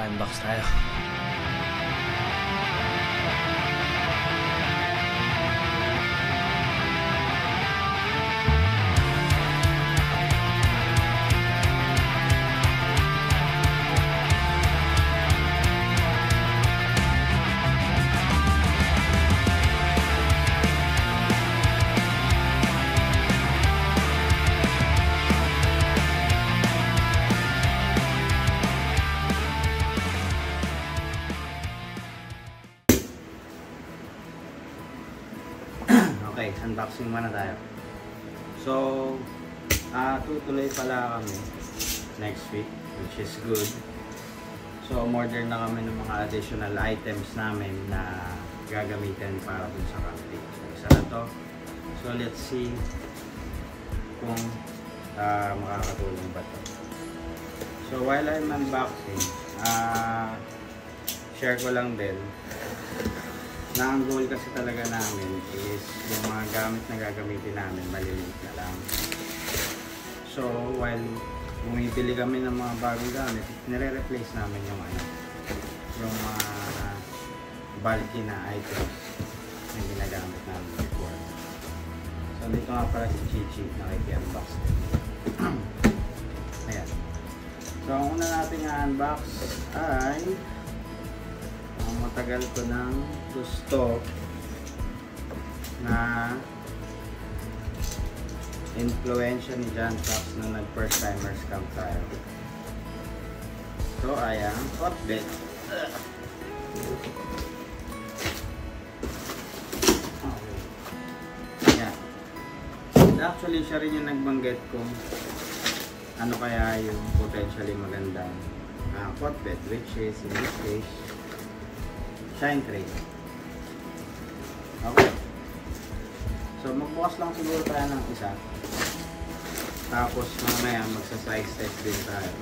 Mag-unbox tayo. Okay, unboxing muna tayo. So, tutuloy pala kami next week, which is good. So, umorder na kami ng mga additional items namin na gagamitin para dun sa camping. So, isa na to. So, let's see kung makakatulong ba to. So, while I'm unboxing, share ko lang din na ang goal kasi talaga namin is yung mga gamit na gagamitin namin maliliit na lang. So while bumibili kami ng mga bagong gamit, nire-replace namin yung mga bulky na items na ginagamit namin before. So dito nga pala si Chichi nakiki-unbox. Ayan. So ang una natin i-unbox ay matagal ko nang gusto na influensya ni John Fox nung nag-first timers camp tayo. So ayan, hotbed. Ayan. Actually siya rin yung nagbanggit kung ano kaya yung potentially magandang hotbed, which is in this case shine tray. Okay. So magbukas lang siguro tayo ng isa. Tapos mamaya magsa-size test din tayo.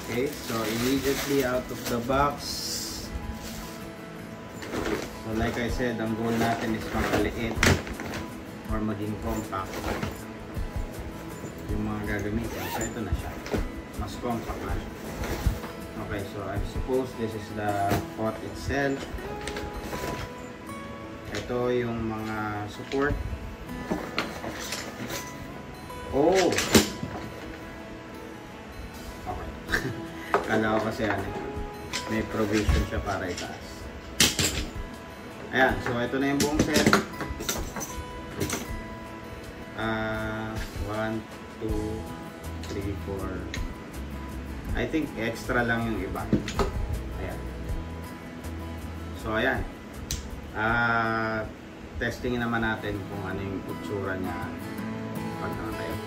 Okay, so immediately out of the box. So like I said, ang goal natin is makaliit or maging compact yung mga gagamitin. So ito na siya. Mas compact na siya. Okay, so I suppose this is the pot itself. Ito yung mga support. Oh! Okay. Kala ko kasi may provision siya para itaas. Ayan, so ito na yung buong set. 1, 2, 3, 4. I think extra lang yung iba. Ayan. So ayan. Testingin naman natin kung ano yung itsura niya pag nakatayo.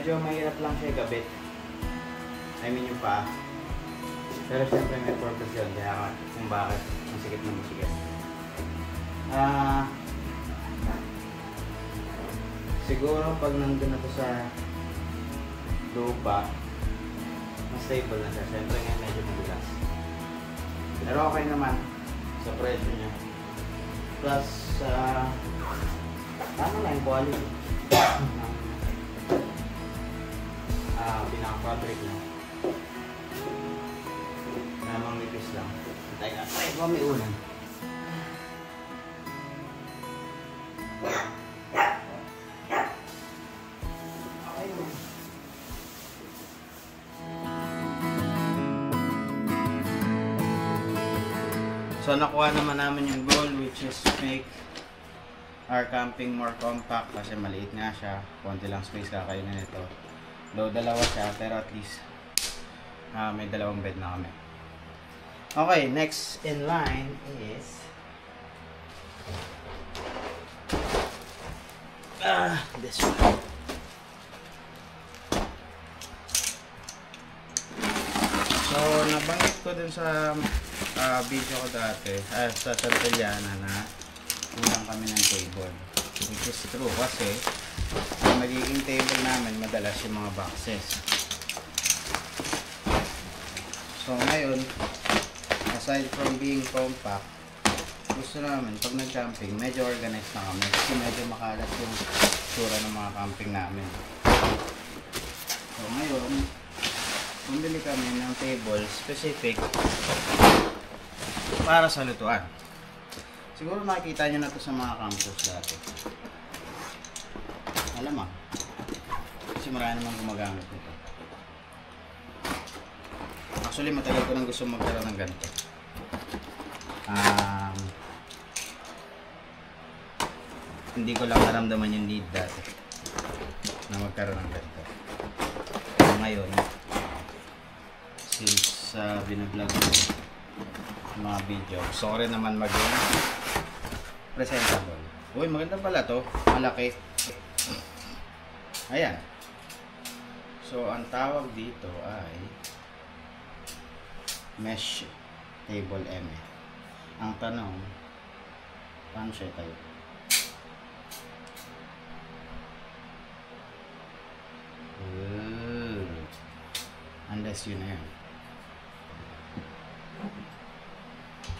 medyo mahirap lang siya gabit. I mean yung paa. Pero syempre may purpose yun, kaya kung bakit masikip na masikip. Siguro pag nandun na to sa lupa, mas stable na siya. Syempre ngayon medyo mabilas. Pero okay naman sa presyo niya. Plus, tama na yung quality. Pinaka-fabric niya. Namang nipis lang. Try ko may ulan. So nakuha naman namin yung goal, which is make our camping more compact kasi maliit nga siya. Konti lang space kakainin nito. Though dalawa siya, pero at least may dalawang bed na kami. Okay, next in line is this one. So nabanggit ko dun sa video ko dati sa Santillana na kulang kami ng table, which is true kasi ang magiging table namin madalas yung mga boxes. So ngayon, aside from being compact, gusto namin pag nag-camping medyo organized na kami kasi medyo makalat yung tsura ng mga camping namin. So ngayon, bumili kami ng table specific para sa lutuan. Siguro makikita nyo na to sa mga campus dati. Alam mo, kasi marami naman gumagamit nito. Actually, matagal ko nang gusto magkaroon ng ganito. Hindi ko lang naramdaman yung need dati na magkaroon ng ganito. Pero ngayon, since binablog ko mga video, gusto ko rin naman maging presentable. Uy, maganda pala to. Malaki. Ayan. So, ang tawag dito ay mesh table M. Ang tanong, paano siya tayo? Unless yun na yun.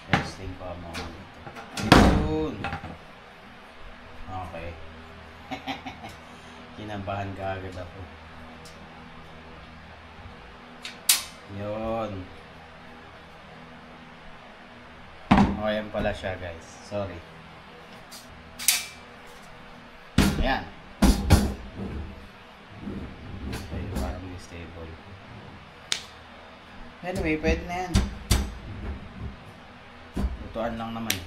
Testing pa mo. Yun. Okay. Kinabahan ka agad ako. Yun. Okay, yan pala siya guys. Sorry. Ayan. Okay, parang stable. Anyway, pwede na yan. Lutuan lang naman.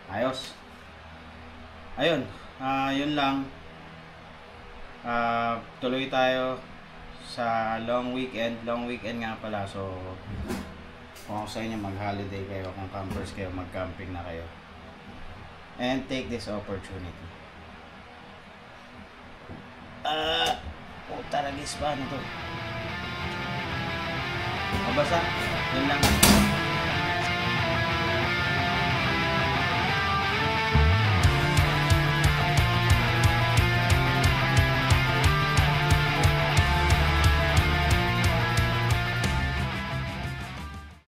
Ayos. Ayun. Yun lang. Tuloy tayo sa long weekend. Long weekend nga pala. So, kung ako sa inyo mag-holiday kayo, kung campers kayo, mag-camping na kayo. And take this opportunity. Taragis pa. Ano to? Mabasa? Yun lang.